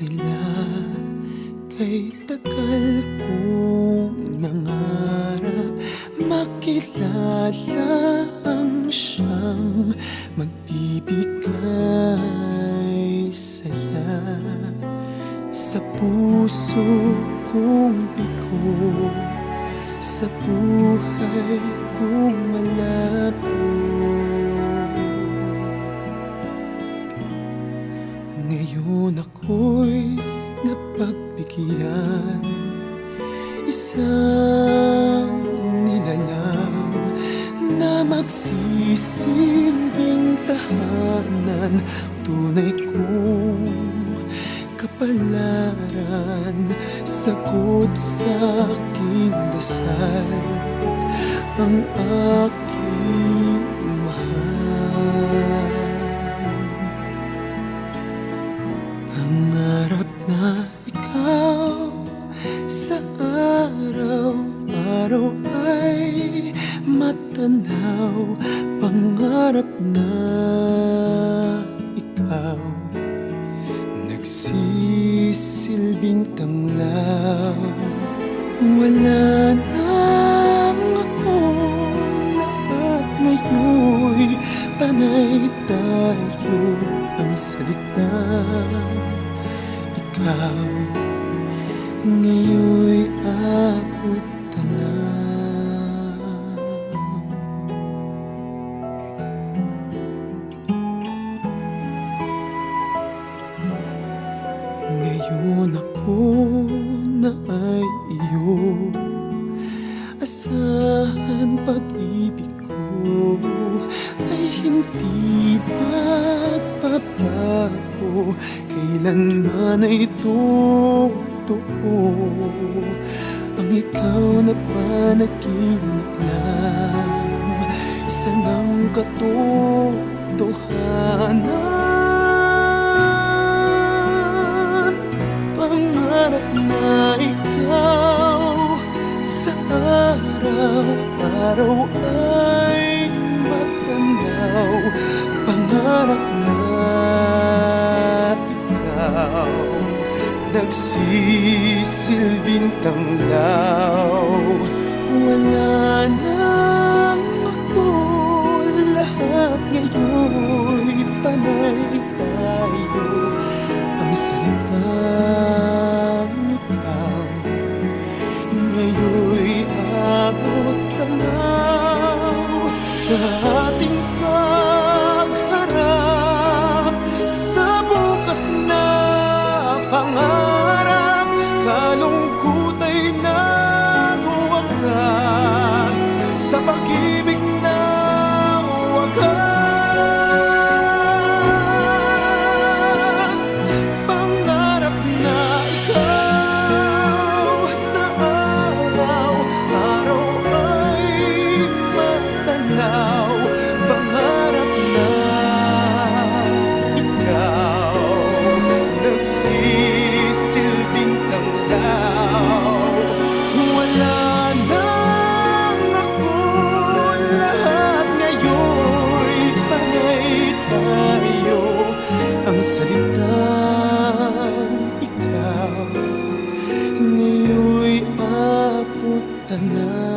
nila. Kay tagal kong nangarap makilala ang siyang magbibigay saya sa puso kong bigo, sa buhay kong malabo. Ngayon ako'y napagbigyan, isang nilalang na magsisilbing tahanan, tunay kong kapalaran, sagot sa aking dasal, ang aking mahal. Pangarap na ikaw sa araw-araw ay matanaw, pangarap na ikaw nagsisilbing tanglaw. Wala nang ako, lahat ngayon'y panay tayo, ang salita ikaw ngayon'y abot tanaw. Ngayon ako na ay iyo, asahan pag-ibig ko ay hindi magbabago, kailanman ay totoo ang ikaw na panaginip lang, isa ng katotohanan. Pangarap na ikaw sa araw-araw ay matanaw, pangarap na ikaw nagsisilbing tanglaw. Wala nang ako, lahat ngayon'y panay tayo, ang salitang ikaw ngayon'y abot tanaw. Sa ating pagharap sa bukas na pangarap, kalungkot ay nagwakas sa pag-ibig na wagas. Pangarap na ikaw sa araw-araw ay matanaw, pangarap na ikaw nagsisilbing tanglaw. Wala nang ako, lahat ngayon'y panay tayo, ang salitang ikaw ngayon'y abot tanaw.